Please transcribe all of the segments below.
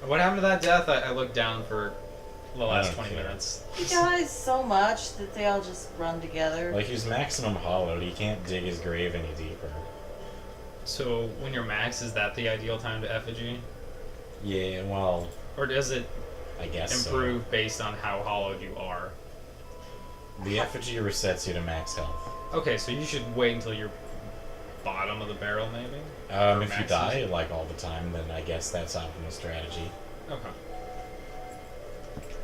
What happened to that death? I looked down for the last 20 minutes. He dies so much that they all just run together. Like, he's maximum hollowed. He can't dig his grave any deeper. So when you're max, is that the ideal time to effigy? Yeah, well... Or does it I guess improve based on how hollowed you are? The effigy resets you to max health. Okay, so you should wait until you're bottom of the barrel, maybe? If you die, like, all the time, then I guess that's optimal strategy. Okay.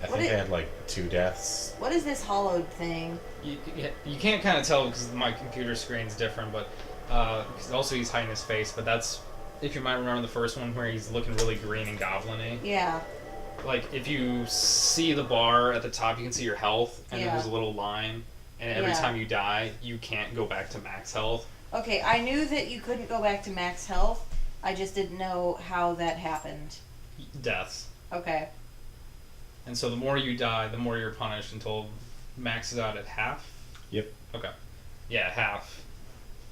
I think I had, like, 2 deaths. What is this hollowed thing? You can't kind of tell because my computer screen's different, but cause also he's hiding his face, but that's, if you might remember the first one where he's looking really green and goblin-y. Yeah. Like, if you see the bar at the top, you can see your health, and then there's a little line, and every time you die, you can't go back to max health. Okay, I knew that you couldn't go back to max health. I just didn't know how that happened. Deaths. Okay. And so the more you die, the more you're punished until maxes out at half? Yep. Okay. Yeah, half.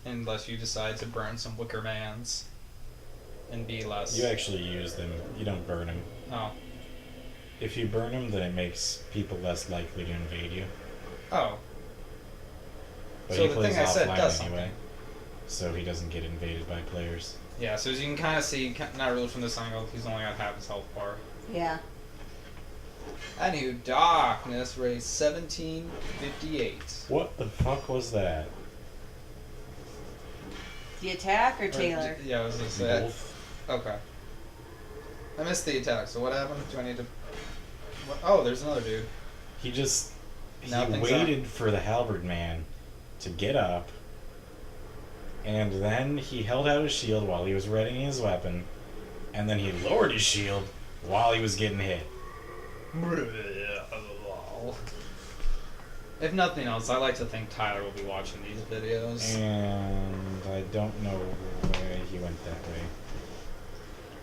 Unless you decide to burn some wicker mans and be less... You actually use them. You don't burn them. Oh. If you burn them, then it makes people less likely to invade you. Oh. But So he the thing I said does anyway, something. so he doesn't get invaded by players. Yeah, so as you can kind of see, not really from this angle, he's only got half his health bar. Yeah. Anywho, darkness raised 1758. What the fuck was that? The attack or Taylor? Yeah, I was gonna say. Both. Okay. I missed the attack, so what happened? Do I need to... What? Oh, there's another dude. He just... He Nothing's waited for the halberd man to get up, and then he held out his shield while he was readying his weapon, and then he lowered his shield while he was getting hit. If nothing else, I like to think Tyler will be watching these videos. And I don't know why he went that way.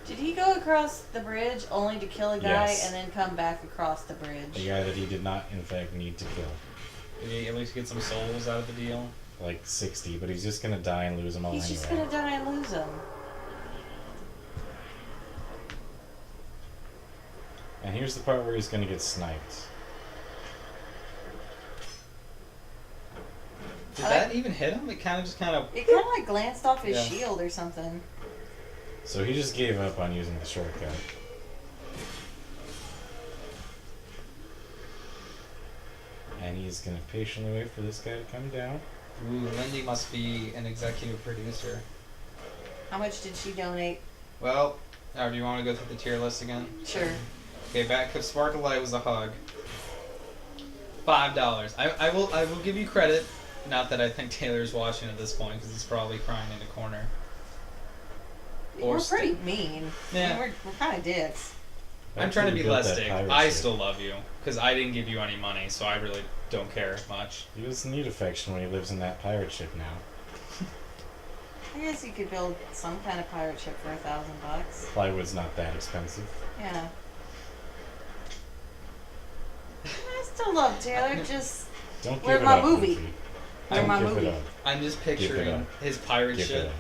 Did he go across the bridge only to kill a guy Yes. and then come back across the bridge? A guy that he did not, in fact, need to kill. Did he at least get some souls out of the deal? Like 60, but he's just gonna die and lose them all He's anyway. just gonna die and lose them. And here's the part where he's gonna get sniped. Did that even hit him? It kind of It kind of like glanced off his Yeah. shield or something. So he just gave up on using the shortcut. And he's gonna patiently wait for this guy to come down. Ooh, Lindy must be an executive producer. How much did she donate? Well, do you want to go through the tier list again? Sure. Okay, back of Sparkle Light was a hug. $5. I will give you credit. Not that I think Taylor's watching at this point, because he's probably crying in a corner. We're pretty mean. Yeah. I mean, we're kind of dicks. I'm trying to be Built less that dick. pirate I ship. still love you, because I didn't give you any money, so I really don't care much. He doesn't need affection when he lives in that pirate ship now. I guess you could build some kind of pirate ship for $1,000. Plywood's not that expensive. Yeah. I still love Taylor. Just Don't give Where's it my up, movie? Goofy. Where's Don't my give movie? it up. I'm just Give it picturing up. his pirate Give it ship up.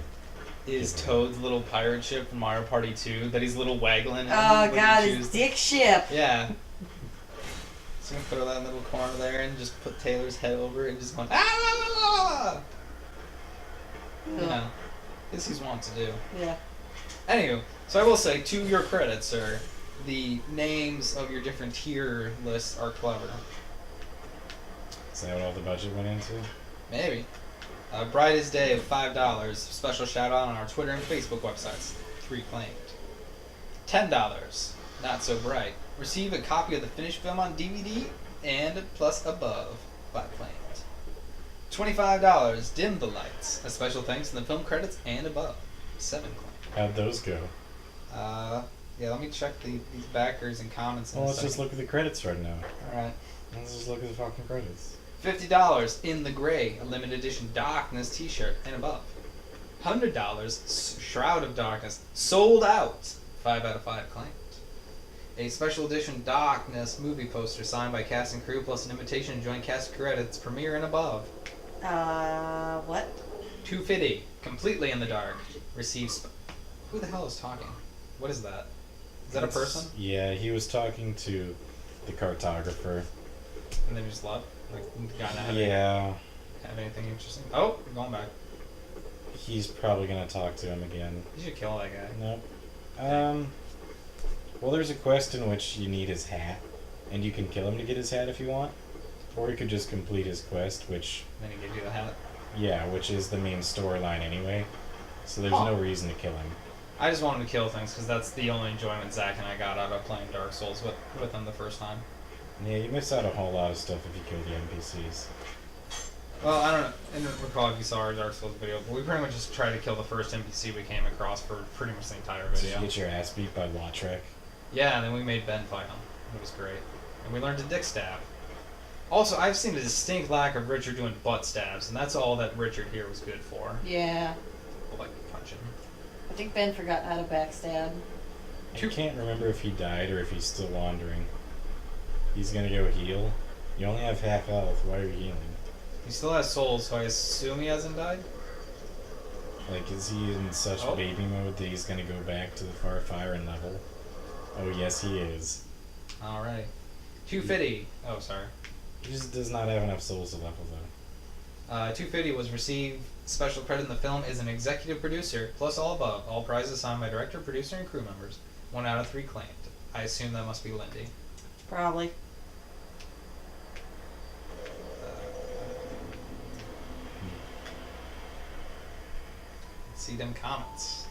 is Give it Toad's little pirate ship from Mario Party 2 that he's little waggling. Oh god, his dick ship. Yeah. So I'm gonna throw that in the little corner there and just put Taylor's head over it and just going, ah! You know, this he's want to do. Yeah. Anywho, so I will say, to your credit, sir, the names of your different tier lists are clever. Is that what all the budget went into? Maybe. Brightest Day of $5. Special shout out on our Twitter and Facebook websites. 3 claimed. $10. Not so bright. Receive a copy of the finished film on DVD and plus above. 5 claimed. $25. Dim the lights. A special thanks in the film credits and above. 7 claimed. How'd those go? Yeah, let me check these backers and comments. Well, let's just look at the credits right now. Alright. Let's just look at the fucking credits. $50 In the Gray, a limited edition Darkness t-shirt and above. $100 Shroud of Darkness, sold out. 5 out of 5 claimed. A special edition Darkness movie poster signed by cast and crew plus an invitation to join cast credits premiere and above. What? $250 Completely in the Dark. Receives. Who the hell is talking? What is that? Is that a person? Yeah, he was talking to the cartographer. And then just left? Like, got not have anything interesting? Oh, we're going back. He's probably gonna talk to him again. You should kill that guy. Nope. Well, there's a quest in which you need his hat, and you can kill him to get his hat if you want. Or you could just complete his quest, which... Then he gives you the hat. Yeah, which is the main storyline anyway. So there's no reason to kill him. I just want him to kill things because that's the only enjoyment Zach and I got out of playing Dark Souls with him the first time. Yeah, you miss out a whole lot of stuff if you kill the NPCs. Well, I don't know, and recall if you saw our Dark Souls video, but we pretty much just tried to kill the first NPC we came across for pretty much the entire Did video. you get your ass beat by Lautrec? Yeah, and then we made Ben fight him. It was great. And we learned to dick stab. Also, I've seen a distinct lack of Richard doing butt stabs, and that's all that Richard here was good for. Yeah. Like punching. I think Ben forgot how to backstab. I can't remember if he died or if he's still wandering. He's gonna go heal. You only have half health. Why are you healing? He still has souls, so I assume he hasn't died? Like, is he in such baby mode that he's gonna go back to the far fire and level? Oh, yes, he is. Alright. 250. Oh, sorry. He just does not have enough souls to level, though. 250 was received special credit in the film as an executive producer, plus all above. All prizes signed by director, producer, and crew members. 1 out of 3 claimed. I assume that must be Lindy. Probably. See them comments.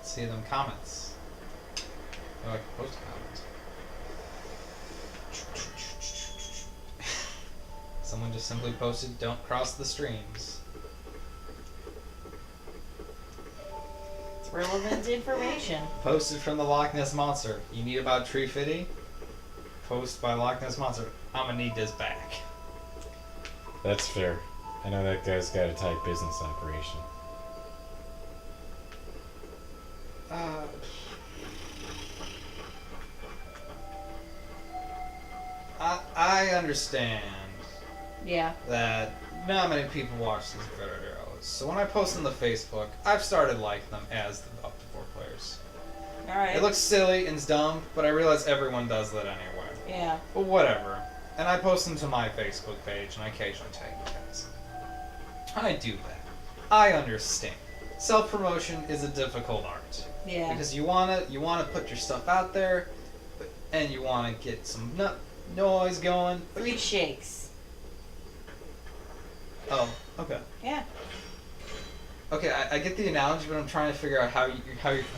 See them comments. Oh, I can post a comment. Someone just simply posted, "Don't cross the streams." It's relevant information. Posted from the Loch Ness Monster. You need about Tree Fitty? Post by Loch Ness Monster. I'm gonna need this back. That's fair. I know that guy's got a tight business operation. I understand Yeah. that not many people watch these videos. So when I post them to Facebook, I've started liking them as the up to 4 players. Alright. It looks silly and it's dumb, but I realize everyone does that anyway. Yeah. But whatever. And I post them to my Facebook page, and I occasionally tag you guys. I do that. I understand. Self-promotion is a difficult art. Yeah. Because you wanna put your stuff out there, and you wanna get some noise going. 3 shakes. Oh, okay. Yeah. Okay, I get the analogy, but I'm trying to figure out how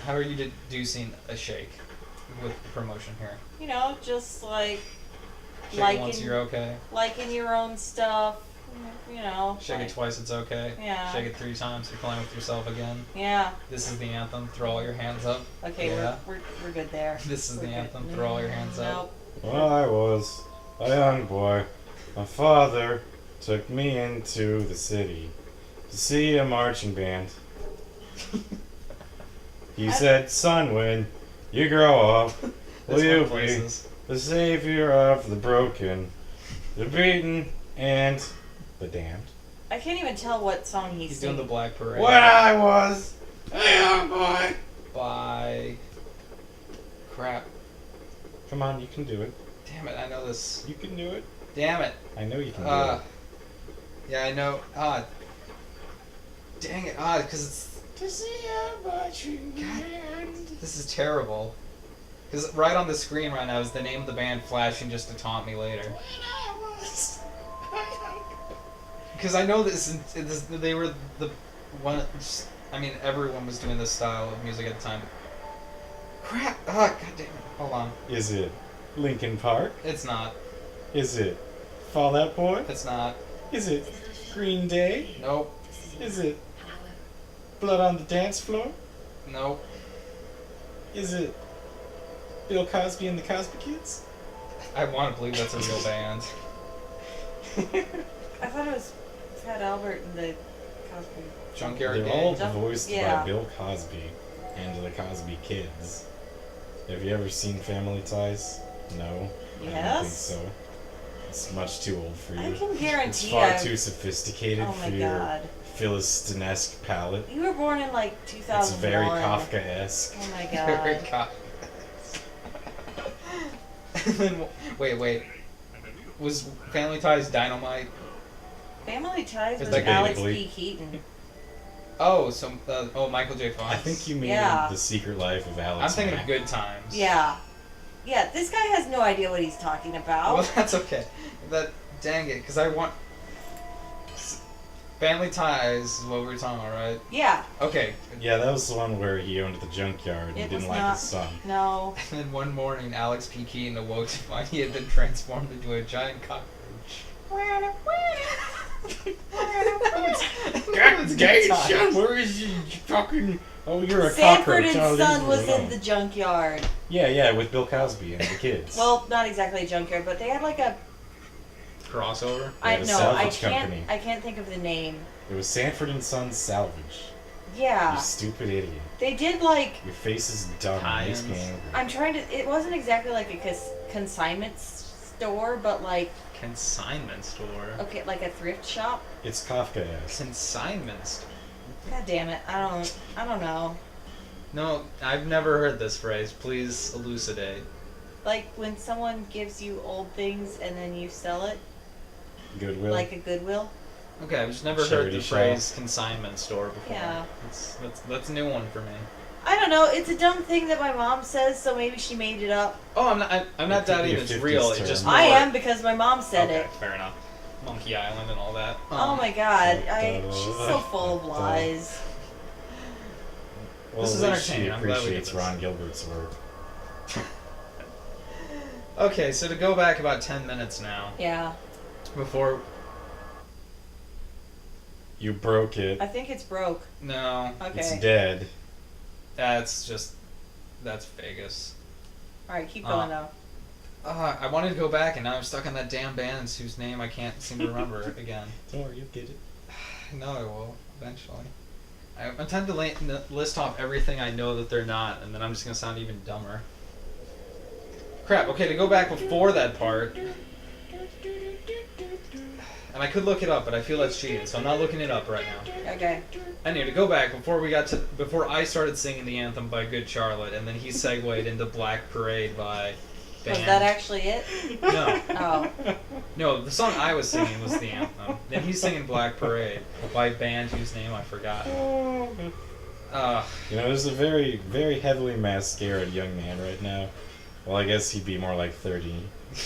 are you deducing a shake with the promotion here. You know, just like Shake it once you're okay. liking your own stuff. You know. Shake it twice, it's okay. Yeah. Shake it 3 times, you're playing with yourself again. Yeah. This is the anthem. Throw all your hands up. Okay, yeah. we're good there. This is We're the good. anthem. Throw all your hands up. Nope. When I was a young boy, my father took me into the city to see a marching band. He said, "Son, when you grow up, will you be the savior of the broken, the beaten, and the damned?" I can't even tell what song He's doing the Black Parade. When I was a young boy. By... Crap. Come on, you can do it. Damn it, I know this. You can do it. Damn it. I know you can do it. Yeah, I know. Dang it. Because it's... To see a marching band. This is terrible. Because right on the screen right now is the name of the band flashing just to taunt me later. Because I know they were the one... I mean, everyone was doing this style of music at the time. Crap! God damn it. Hold on. Is it Linkin Park? It's not. Is it Fall Out Boy? It's not. Is it Green Day? Nope. Is it Blood on the Dance Floor? Nope. Is it Bill Cosby and the Cosby Kids? I want to believe that's a real band. I thought it was Fat Albert and the Cosby. Junkyard They're all Gang. voiced Yeah. by Bill Cosby and the Cosby Kids. Have you ever seen Family Ties? No. I don't think Yes. so. It's much too old for you. I can guarantee It's far too sophisticated Oh for my your god. Philistinest palette. You were born in like 2001. It's very Kafka-esque. Oh my Very god. cock. And then, wait. Was Family Ties Dynamite? Family Ties Is was that Alex debatably- P. Keaton. Oh, Michael J. Fox. I think you mean Yeah. The Secret Life of Alex I'm thinking Mack. of Good Times. Yeah. Yeah, this guy has no idea what he's talking about. Well, that's okay. Dang it, because I want. Family Ties is what we were talking about, right? Yeah. Okay. Yeah, that was the one where he owned the junkyard and It didn't was like not- his son. No. And then one morning, Alex P. Keaton awoke to find he had been transformed into a giant cockroach. God, Good son, times. where is he fucking... Oh, you're a Sanford cockroach. and Oh, Son leave was me alone. in the junkyard. Yeah, with Bill Cosby and the kids. Well, not exactly a junkyard, but they had like a. Crossover? They had a salvage company. I can't think of the name. It was Sanford and Son Salvage. Yeah. You stupid idiot. They did like. Your face is dumb. It makes me Tie-ins. angry. I'm trying to. It wasn't exactly like a consignment store, but like Consignment store. okay, like a thrift shop. It's Kafka-esque. Consignment store. God damn it! I don't know. No, I've never heard this phrase. Please elucidate. Like when someone gives you old things and then you sell it, Goodwill. like a Goodwill. Okay, I've just never heard Charity the shop. phrase consignment store before. Yeah. That's a new one for me. I don't know. It's a dumb thing that my mom says, so maybe she made it up. Oh, I'm not It could doubting be a it's 50s real. It's term. just I more- am because my mom said okay, it. fair enough. Monkey Island and all that. Oh my god, she's so full of lies. Well, This is at least she entertaining. I'm glad we did appreciates this. Ron Gilbert's work. Okay, so to go back about 10 minutes now, Yeah, before... You broke it. I think it's broke. No, Okay. It's dead. that's Vegas. Alright, keep going Uh, though. I wanted to go back, and now I'm stuck on that damn band whose name I can't seem to remember again. Don't worry, you'll get it. No, I will, eventually. I intend to list off everything I know that they're not, and then I'm just going to sound even dumber. Crap, okay, to go back before that part... And I could look it up, but I feel that's cheating, so I'm not looking it up right now. Okay. Anyway, to go back before I started singing the anthem by Good Charlotte, and then he segued into Black Parade by Was band. that actually it? No, Oh. no, the song I was singing was the anthem. Then he's singing Black Parade by a band whose name I forgot. You know, there's a very, very heavily mascaraed young man right now. Well, I guess he'd be more like 30.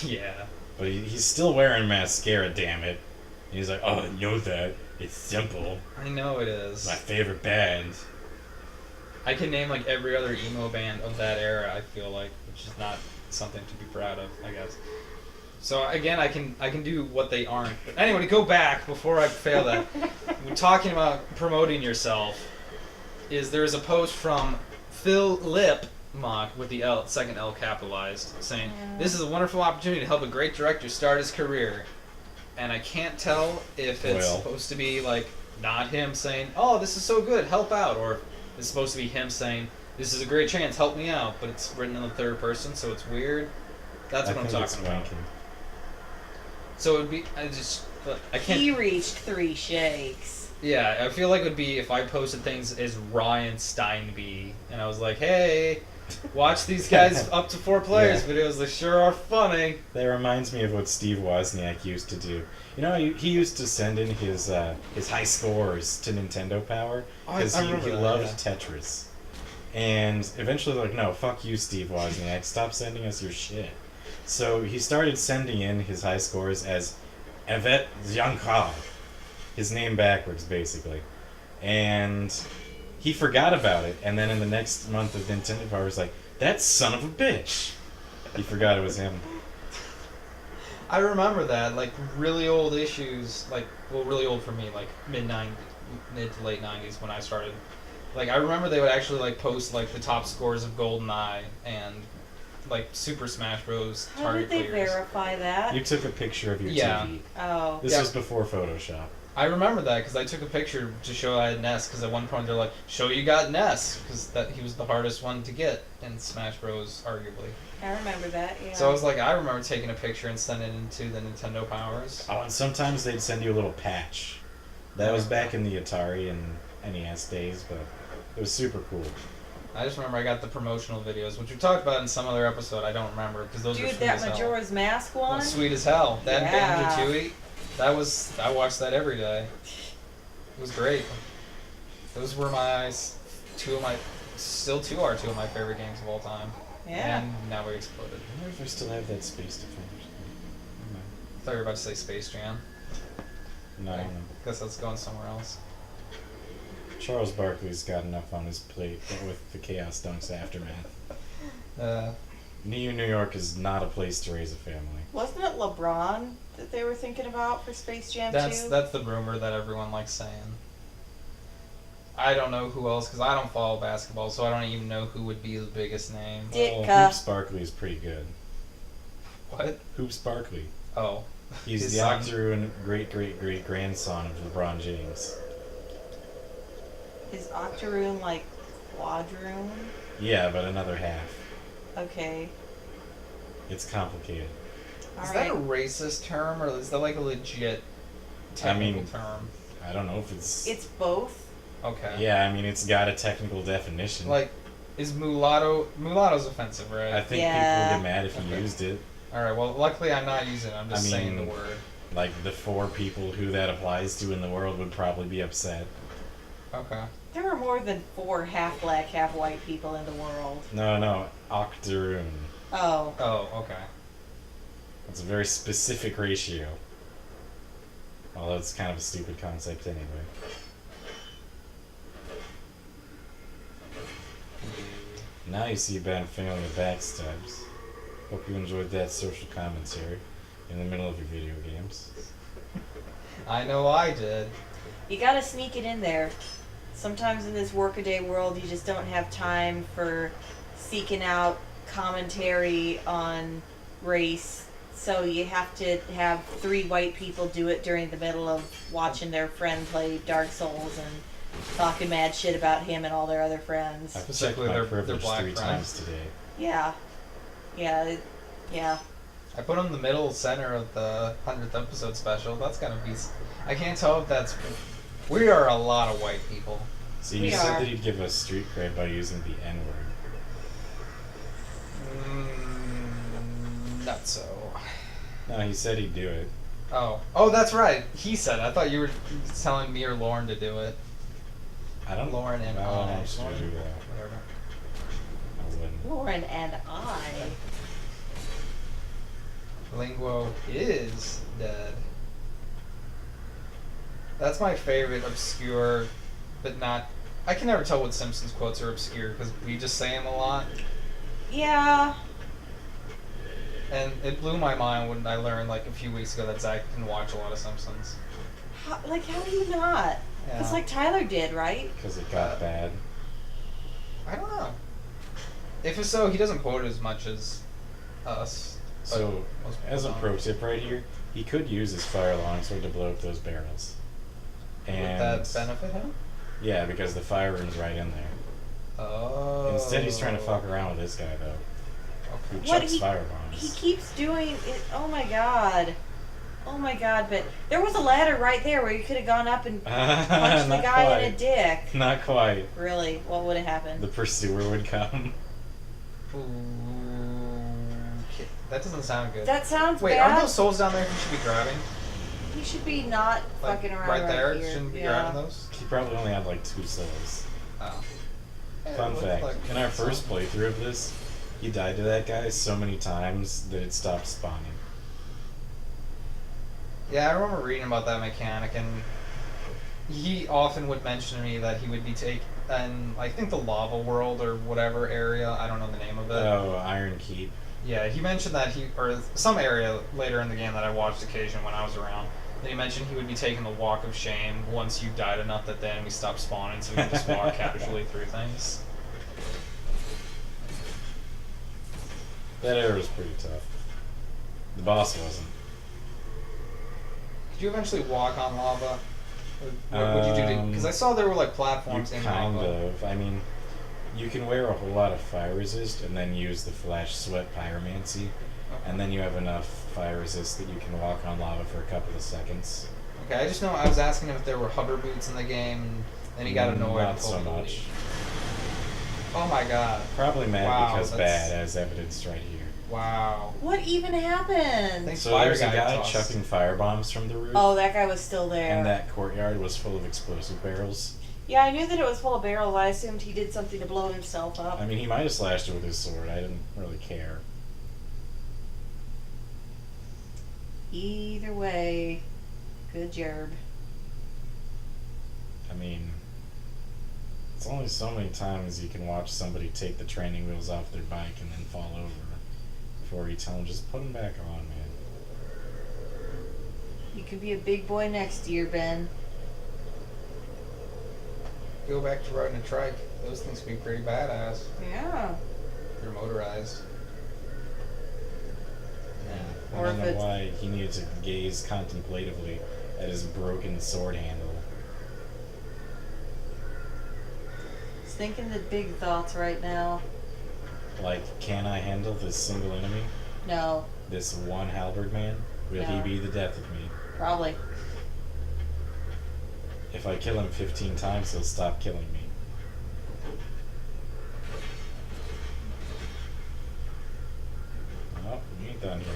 Yeah. But he's still wearing mascara, damn it. And he's like, oh, I know that. It's simple. I know it is. My favorite band. I can name like every other emo band of that era, I feel like, which is not something to be proud of, I guess. So again, I can do what they aren't. But anyway, to go back before I fail that, we're talking about promoting yourself. There's a post from Phil Lip Mock with the second L capitalized, saying, "This is a wonderful opportunity to help a great director start his career." And I can't tell if it's supposed to be like not him saying, "Oh, this is so good, help out," or if it's supposed to be him saying, "This is a great chance, help me out," but it's written in the third person, so it's weird. That's what I'm talking about. So it would be, I can't. He reached 3 shakes. Yeah, I feel like it would be if I posted things as Ryan Steinby, and I was like, "Hey, watch these guys up to 4 players videos. They sure are funny." That reminds me of what Steve Wozniak used to do. You know, he used to send in his high scores to Nintendo Power because I he remember that, loved yeah. Tetris. And eventually they're like, no, fuck you, Steve Wozniak. Stop sending us your shit. So he started sending in his high scores as Evet Yankov. His name backwards, basically. And he forgot about it. And then in the next month of Nintendo Power, was like, that son of a bitch. He forgot it was him. I remember that, like, really old issues, like, well, really old for me, like, mid to late 90s when I started. Like, I remember they would actually, like, post, like, the top scores of GoldenEye and, like, Super Smash Bros. How Target did they clears. verify that? You took a picture of your Yeah. TV. Oh. This Yeah. was before Photoshop. I remember that because I took a picture to show I had NES, because at one point they're like, "Show you got NES," because that he was the hardest one to get in Smash Bros. Arguably. I remember that, yeah. So I was like, I remember taking a picture and sending it into the Nintendo Powers. Oh, and sometimes they'd send you a little patch That was back in the Atari and NES days, but it was super cool. I just remember I got the promotional videos, which we talked about in some other episode. I don't remember because those were Dude, sweet that as hell. Majora's Mask one? Well, sweet as hell. That Yeah. Banjo-Tooie, I watched that every day. It was great. Those were two are two of my favorite games of all time. Yeah. And now we exploded. I wonder if I still have that Space Defenders. I thought you were about to say Space Jam. No, no. Guess that's going somewhere else. Charles Barkley's got enough on his plate with the Chaos Dunks aftermath. New York is not a place to raise a family. Wasn't it LeBron that they were thinking about for Space Jam 2? That's the rumor that everyone likes saying. I don't know who else because I don't follow basketball, so I don't even know who would be the biggest name. Ditka. Well, Hoops Barkley is pretty good. What? Hoops Barkley. Oh. He's His the son? Octoroon great-great-great-grandson of LeBron James. Is Octoroon like Quadroon? Yeah, but another half. Okay. It's complicated. Is that a racist term or is that like a legit technical term? I don't know if it's... It's both. Okay. Yeah, I mean, it's got a technical definition. Like, is mulatto's offensive, right? I think Yeah. people would get mad if you Okay. used it. Alright, well, luckily I'm not using it. I'm just saying the word. Like, the 4 people who that applies to in the world would probably be upset. Okay. There are more than 4 half black, half white people in the world. No, Octoroon. Oh. Oh, okay. It's a very specific ratio. Although it's kind of a stupid concept anyway. Now you see Ben failing the backstabs. Hope you enjoyed that social commentary in the middle of your video games. I know I did. You gotta sneak it in there. Sometimes in this workaday world, you just don't have time for seeking out commentary on race. So you have to have 3 white people do it during the middle of watching their friend play Dark Souls and talking mad shit about him and all their other friends. I've checked Specifically my their privilege black 3 friends. times today. Yeah. Yeah. I put him in the middle center of the 100th episode special. That's gonna be... I can't tell if that's... We are a lot of white people. See, you We said are. that he'd give us street cred by using the N-word. Not so. No, he said he'd do it. Oh, that's right. He said it. I thought you were telling me or Lauren to do it. I don't Lauren and I don't know I. if she's gonna do that. Whatever. I wouldn't. Lauren and I. Linguo is dead. That's my favorite obscure, but not... I can never tell what Simpsons quotes are obscure because we just say them a lot. Yeah. And it blew my mind when I learned like a few weeks ago that Zach can watch a lot of Simpsons. How do you not? Yeah. It's like Tyler did, right? Because it got bad. I don't know. If it's so, he doesn't quote it as much as us. but So, most people as a don't. pro tip right here, he could use his fire longsword to blow up those barrels. Would And that benefit him? yeah, because the fire room's right in there. Oh. Instead, he's trying to fuck around with this guy though, who Okay. What chucks he fire he bombs. keeps doing it. Oh my god. But there was a ladder right there where you could have gone up and punched the Not guy in a quite. dick. Not quite. Really? What would have The happened? pursuer would come. Ooh, that doesn't sound good. That sounds Wait, bad. aren't those souls down there he should be grabbing? He should be not Like, fucking around right there? here. Shouldn't be Yeah. grabbing those? He probably only had like 2 souls. Oh. Yeah, Fun it looks fact, like in our some- first playthrough of this, he died to that guy so many times that it stopped spawning. Yeah, I remember reading about that mechanic, and he often would mention to me that he would be in, I think the lava world or whatever area, I don't know the name of it. Oh, Iron Keep. Yeah, he mentioned that or some area later in the game that I watched occasion when I was around, that he mentioned he would be taking the walk of shame once you died enough that the enemy stopped spawning so he could just walk casually through things. That area was pretty tough. The boss wasn't. Could you eventually walk on lava? What would you do? Because I saw there were like You platforms in kind lava. of. I mean, you can wear a whole lot of fire resist and then use the flash sweat pyromancy, Okay. and then you have enough fire resist that you can walk on lava for a couple of seconds. Okay, I just know I was asking him if there were hover boots in the game, and then he got annoyed. Not and told so me to much. leave. Oh my god. Probably mad Wow, because that's- bad, as evidenced right here. Wow. What even happened? Thanks, So fire there's a guy guy tossed. chucking fire bombs from the roof, Oh, that guy was still there. and that courtyard was full of explosive barrels. Yeah, I knew that it was full of barrels. I assumed he did something to blow himself up. I mean, he might have slashed it with his sword. I didn't really care. Either way, good job. I mean, it's only so many times you can watch somebody take the training wheels off their bike and then fall over before you tell them, just put them back on, man. You could be a big boy next year, Ben. Go back to riding a trike. Those things can be pretty badass. Yeah. They're motorized. Yeah. Or I if don't know it's- why he needed to gaze contemplatively at his broken sword handle. Just thinking the big thoughts right now. Like, can I handle this single enemy? No, This one halberd man? Will he No. be the death of me? probably. If I kill him 15 times, he'll stop killing me. Oh, we ain't done here.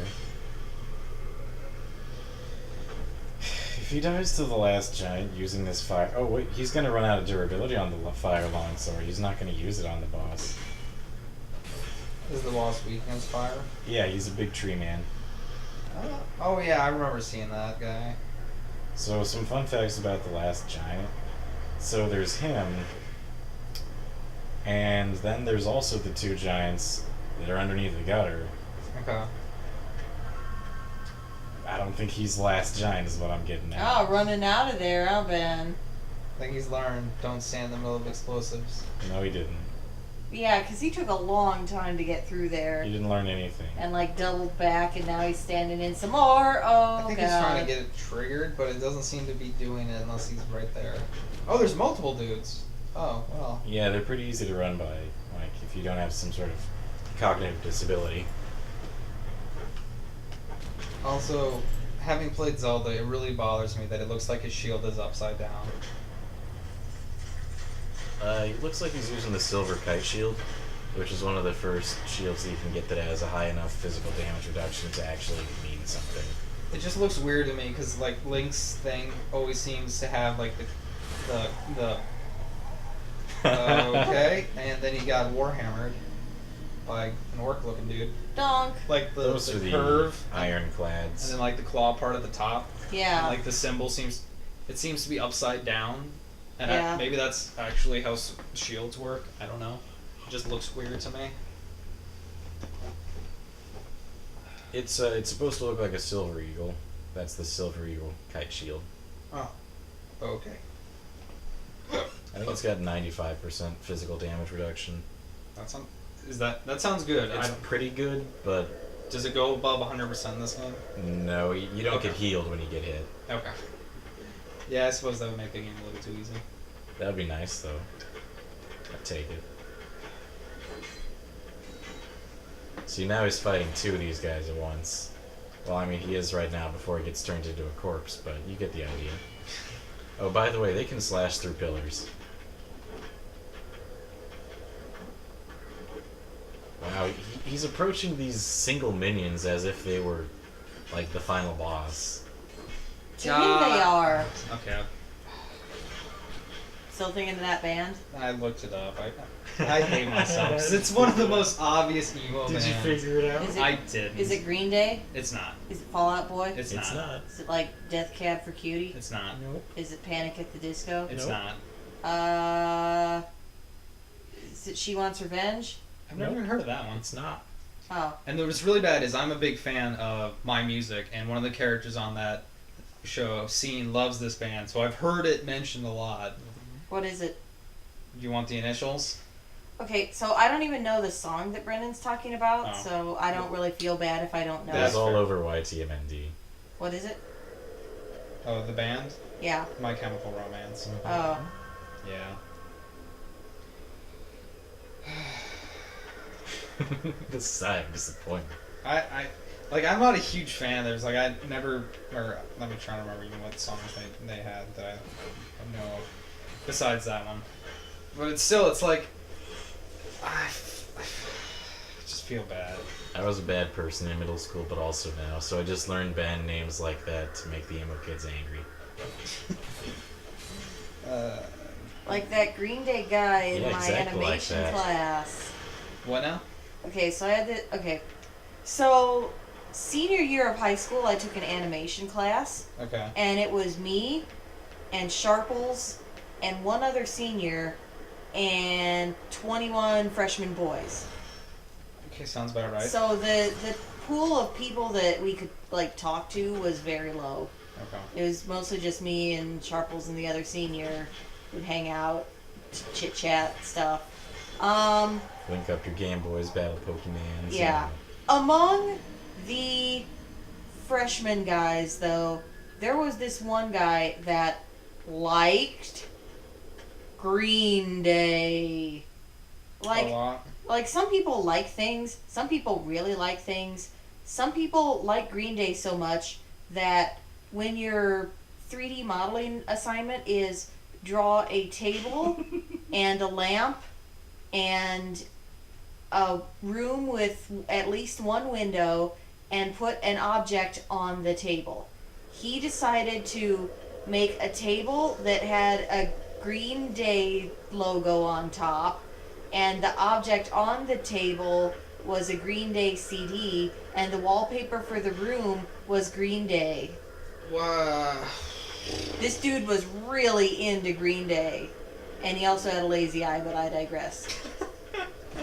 If he dies to the last giant using this fire... Oh, wait, he's gonna run out of durability on the fire longsword. He's not gonna use it on the boss. Is the boss weak against fire? Yeah, he's a big tree man. Oh yeah, I remember seeing that guy. So, some fun facts about the last giant. So, there's him, and then there's also the two giants that are underneath the gutter. Okay. I don't think he's the last giant, is what I'm getting at. Oh, running out of there, huh, Ben? I think he's learned don't stand in the middle of explosives. No, he didn't. Yeah, because he took a long time to get through there. He didn't learn anything. And, like, doubled back, and now he's standing in some more. Oh, I think God. he's trying to get it triggered, but it doesn't seem to be doing it unless he's right there. Oh, there's multiple dudes. Oh, well. Yeah, they're pretty easy to run by, like, if you don't have some sort of cognitive disability. Also, having played Zelda, it really bothers me that it looks like his shield is upside down. It looks like he's using the silver kite shield, which is one of the first shields that you can get that has a high enough physical damage reduction to actually mean something. It just looks weird to me because like Link's thing always seems to have like the okay, and then he got warhammered by an orc-looking dude. Donk. Like Those the are the curve, ironclads. and then like the claw part at the top. Yeah. And, like the symbol seems to be upside down, and Yeah. maybe that's actually how shields work. I don't know. It just looks weird to me. It's supposed to look like a silver eagle. That's the silver eagle kite shield. Oh, okay. I think it's got 95% physical damage reduction. That sounds good. It's pretty good, but Does it go above 100% in this game? no, you don't Okay. get healed when you get hit. Okay. Yeah, I suppose that would make the game a little too easy. That would be nice, though. I'd take it. See, now he's fighting two of these guys at once. Well, I mean, he is right now before he gets turned into a corpse, but you get the idea. Oh, by the way, they can slash through pillars. Wow, he's approaching these single minions as if they were, like, the final boss. To me, they are. Okay. Still thinking of that band? I looked it up. I hate myself. 'Cause it's one of the most obvious emo Did bands. you figure it out? Is it- I did. Is it Green Day? It's not. Is it Fall Out Boy? It's not. Is it like Death Cab for Cutie? It's not. Nope. Is it Panic at the Disco? It's Nope. not. Is it She Wants Revenge? I've never Nope. even heard of that one. It's not. Oh. And what's really bad is I'm a big fan of My Music, and one of the characters on that show, Scene, loves this band, so I've heard it mentioned a lot. What is it? Do you want the initials? Okay, so I don't even know the song that Brendan's talking about, Oh. so I don't really feel bad if I don't know It That's was all fair. over YTMND. What is it? Oh, the band? Yeah. My Chemical Romance. Oh. Yeah. The sigh of disappointment. I Like, I'm not a huge fan. There's like I never, or let me try to remember even what songs they had that I know of, besides that one. But it's like I just feel bad. I was a bad person in middle school, but also now, so I just learned band names like that to make the emo kids angry. Like that Green Day guy in Yeah, my exactly like animation that. class. What now? Okay, so I had the so senior year of high school, I took an animation class, Okay. and it was me, and Sharples, and one other senior, and 21 freshman boys. Okay, sounds about right. So the pool of people that we could like talk to was very low. Okay. It was mostly just me and Sharples and the other senior would hang out, chit chat stuff. Link up your Game Boys, battle Pokemans. Yeah. Among the freshman guys, though, there was this one guy that liked Green Day. A lot. Like some people like things, some people really like things. Some people like Green Day so much that when your 3D modeling assignment is draw a table and a lamp and a room with at least one window and put an object on the table. He decided to make a table that had a Green Day logo on top, and the object on the table was a Green Day CD, and the wallpaper for the room was Green Day. Wow. This dude was really into Green Day, and he also had a lazy eye, but I digress.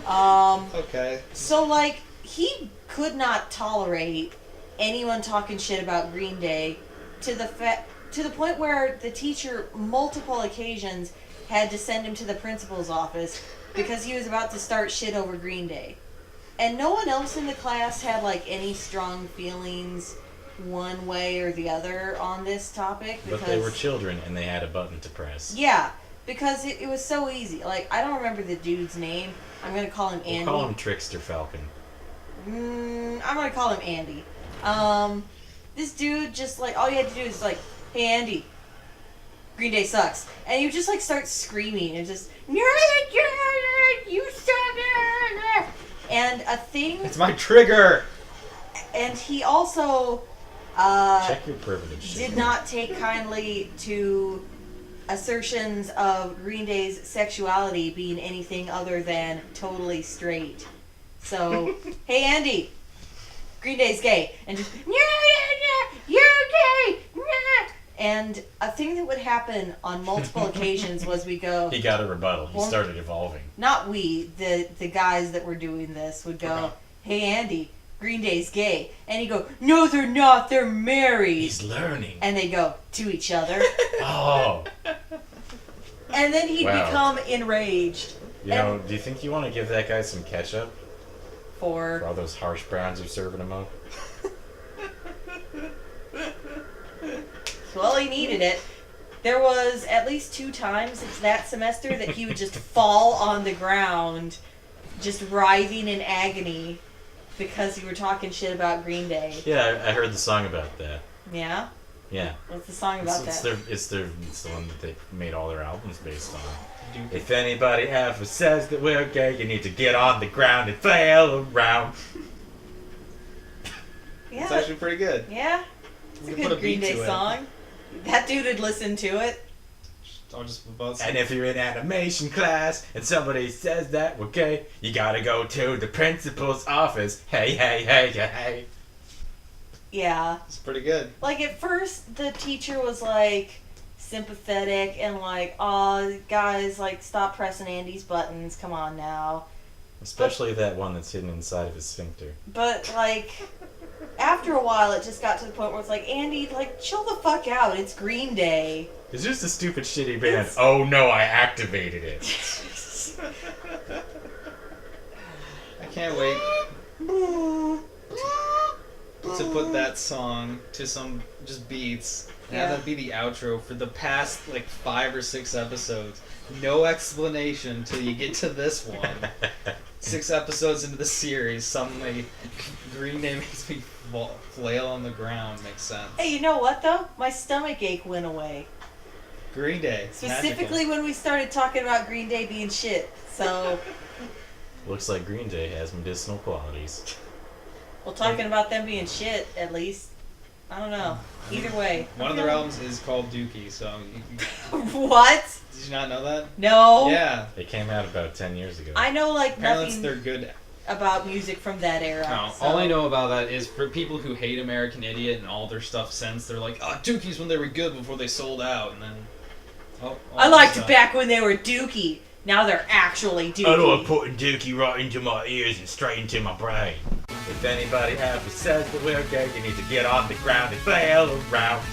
Okay. So, like, he could not tolerate anyone talking shit about Green Day to the point where the teacher, multiple occasions, had to send him to the principal's office because he was about to start shit over Green Day. And no one else in the class had, like, any strong feelings one way or the other on this topic. But they were children and they had a button to press. Yeah, because it was so easy. Like, I don't remember the dude's name. I'm going to call him Andy. We'll call him Trickster Falcon. I'm going to call him Andy. This dude just, like, all you had to do is, like, hey, Andy, Green Day sucks. And he would just, like, start screaming and just, you suck. And a thing... It's my trigger! And he also... Check your privilege. did not take kindly to assertions of Green Day's sexuality being anything other than totally straight. So, hey Andy, Green Day's gay, and just you're gay, and a thing that would happen on multiple occasions was we go. He got a rebuttal. He started evolving. Not we, the guys that were doing this would go, hey Andy, Green Day's gay. And he'd go, no, they're not, they're married. He's learning. And they'd go, to each other. Oh. And then he'd Wow. become enraged. You know, do you think you want to give that guy some ketchup for For all those harsh browns you're serving him up? well, he needed it. There was at least 2 times that semester that he would just fall on the ground, just writhing in agony because you were talking shit about Green Day. Yeah, I heard the song about that. Yeah? Yeah. What's the song about It's that? the one that they made all their albums based on. If anybody ever says that we're gay, you need to get on the ground and flail around. Yeah. It's actually pretty good. Yeah? It's a We good put a Green beat Day to it. song. That dude would listen to it. I'll just both. And if you're in animation class and somebody says that we're gay, you gotta go to the principal's office. Hey, hey, hey, hey. Yeah. It's pretty good. Like, at first, the teacher was, like, sympathetic and like, oh, guys, like, stop pressing Andy's buttons. Come on now. Especially that one that's hidden inside of his sphincter. But, like, after a while, it just got to the point where it's like, Andy, like, chill the fuck out. It's Green Day. It's just a stupid, shitty band. Oh no, I activated it. I can't wait to put that song to some just beats and have that be the outro for the past like 5 or 6 episodes. No explanation till you get to this one. 6 episodes into the series, suddenly Green Day makes me flail on the ground. Makes sense. Hey, you know what though? My stomach ache went away. Green Day. Specifically when we started talking about Green Day being shit. So, Looks like Green Day has medicinal qualities. well, talking about them being shit, at least. I don't know. Either way. One of their albums is called Dookie, so... What? Did you not know that? No. Yeah. It came out about 10 years ago. I know like Apparently nothing they're good. about music from that era. No, so. all I know about that is for people who hate American Idiot and all their stuff since, they're like, oh, Dookies when they were good before they sold out, and then... Oh, I liked it back when they were dookie. Now they're actually dookie. I love putting Dookie right into my ears and straight into my brain. If anybody ever says that we're gay, you need to get off the ground and flail around.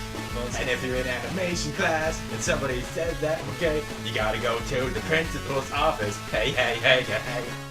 And if you're in animation class and somebody says that we're gay, you gotta go to the principal's office. Hey, hey, hey, hey, hey.